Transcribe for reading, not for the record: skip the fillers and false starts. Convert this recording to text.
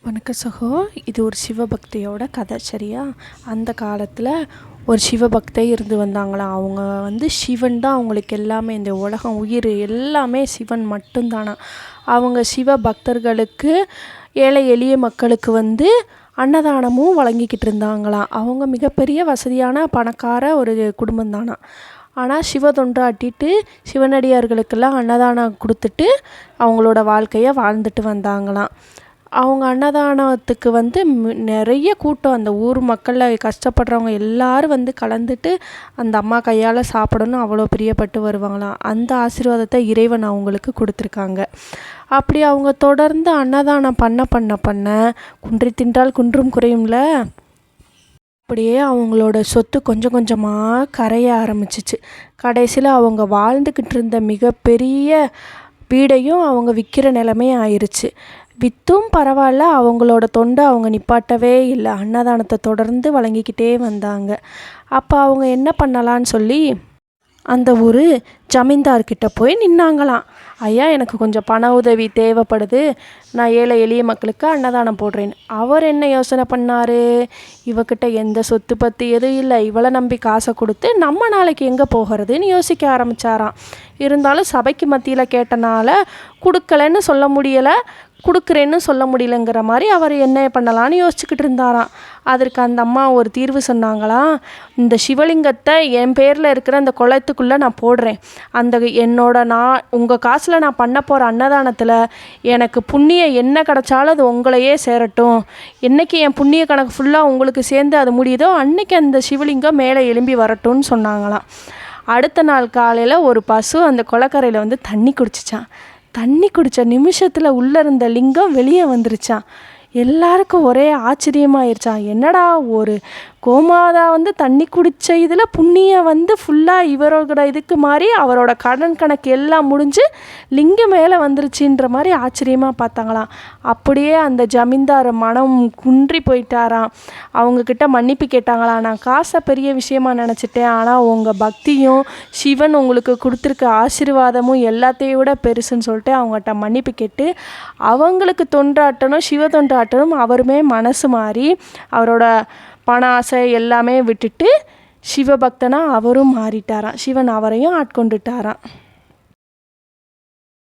வணக்கம் சகோ. இது ஒரு சிவபக்தியோட கதை, சரியா? அந்த காலத்தில் ஒரு சிவபக்தை இருந்து வந்தாங்களாம். அவங்க சிவன் தான் அவங்களுக்கு எல்லாமே, இந்த உலகம் உயிர் எல்லாமே சிவன் மட்டும்தானா. அவங்க சிவ பக்தர்களுக்கு, ஏழை எளிய மக்களுக்கு அன்னதானமும் வழங்கிக்கிட்டு இருந்தாங்களாம். அவங்க மிகப்பெரிய வசதியான பணக்கார ஒரு குடும்பம் தானா. ஆனால் சிவத்தொண்டாட்டிட்டு சிவனடியார்களுக்கெல்லாம் அன்னதானம் கொடுத்துட்டு அவங்களோட வாழ்க்கையை வாழ்ந்துட்டு வந்தாங்களாம். அவங்க அன்னதானத்துக்கு நிறைய கூட்டம், அந்த ஊர் மக்களில் கஷ்டப்படுறவங்க எல்லோரும் கலந்துட்டு அந்த அம்மா கையால் சாப்பிடணும் அவ்வளோ பிரியப்பட்டு வருவாங்களாம். அந்த ஆசீர்வாதத்தை இறைவன் அவங்களுக்கு கொடுத்துருக்காங்க. அப்படி அவங்க தொடர்ந்து அன்னதானம் பண்ண குன்றி தின்றால் குன்றும் குறையும்ல, அப்படியே அவங்களோட சொத்து கொஞ்சம் கொஞ்சமாக கரைய ஆரம்பிச்சிச்சு. கடைசியில் அவங்க வாழ்ந்துக்கிட்டு இருந்த மிகப்பெரிய வீடையும் அவங்க விற்கிற நிலைமை ஆயிடுச்சு. விற்றும் பரவாயில்ல, அவங்களோட தொண்டை அவங்க நிப்பாட்டவே இல்லை. அன்னதானத்தை தொடர்ந்து வழங்கிக்கிட்டே வந்தாங்க. அப்போ அவங்க என்ன பண்ணலான்னு சொல்லி அந்த ஒரு ஜமீன்தார்கிட்ட போய் நின்னாங்களாம். ஐயா, எனக்கு கொஞ்சம் பண உதவி தேவைப்படுது, நான் ஏழை எளிய மக்களுக்கு அன்னதானம் போடுறேன். அவர் என்ன யோசனை பண்ணார், இவக்கிட்ட எந்த சொத்து பற்றி எதுவும் இல்லை, இவளை நம்பி காசை கொடுத்து நம்ம நாளைக்கு எங்கே போகிறதுன்னு யோசிக்க ஆரம்பித்தாராம். இருந்தாலும் சபைக்கு மத்தியில் கேட்டனால கொடுக்கலன்னு சொல்ல முடியலை, கொடுக்குறேன்னு சொல்ல முடியலங்கிற மாதிரி அவர் என்ன பண்ணலான்னு யோசிச்சுக்கிட்டு இருந்தாராம். அதற்கு அந்த அம்மா ஒரு தீர்வு சொன்னாங்களாம். இந்த சிவலிங்கத்தை என் பேரில் இருக்கிற அந்த குளத்துக்குள்ளே நான் போடுறேன். உங்கள் காசில் நான் பண்ண போகிற அன்னதானத்தில் எனக்கு புண்ணியம் என்ன கிடச்சாலும் அது உங்களையே சேரட்டும். என்றைக்கு என் புண்ணிய கணக்கு ஃபுல்லாக உங்களுக்கு சேர்ந்து அது முடியுதோ அன்றைக்கி அந்த சிவலிங்கம் மேலே எழும்பி வரட்டும்னு சொன்னாங்களாம். அடுத்த நாள் காலையில் ஒரு பசு அந்த குளக்கரையில் தண்ணி குடிச்சிச்சான். தண்ணி குடித்த நிமிஷத்தில் உள்ளே இருந்த லிங்கம் வெளியே வந்துருச்சான். எல்லாருக்கும் ஒரே ஆச்சரியமாயிருச்சான். என்னடா, ஒரு கோமாதா தண்ணி குடித்த இதில் புண்ணியம் ஃபுல்லாக இவரோட இதுக்கு மாதிரி அவரோட கடன் கணக்கு எல்லாம் முடிஞ்சு லிங்கம் மேலே வந்துருச்சுன்ற மாதிரி ஆச்சரியமாக பார்த்தாங்களாம். அப்படியே அந்த ஜமீன்தார் மனம் குன்றி போயிட்டாராம். அவங்கக்கிட்ட மன்னிப்பு கேட்டாங்களாம். நான் காசை பெரிய விஷயமா நினச்சிட்டேன், ஆனால் உங்கள் பக்தியும் சிவன் உங்களுக்கு கொடுத்துருக்க ஆசீர்வாதமும் எல்லாத்தையும் விட பெருசுன்னு சொல்லிட்டு அவங்ககிட்ட மன்னிப்பு கேட்டு அவங்களுக்கு தொண்டாட்டணும், சிவ தொண்டாட்டணும். அவருமே மனசு மாறி அவரோட பண ஆசை எல்லாமே விட்டுட்டு சிவபக்தனாக அவரும் மாறிட்டாராம். சிவன் அவரையும் ஆட்கொண்டுட்டாராம்.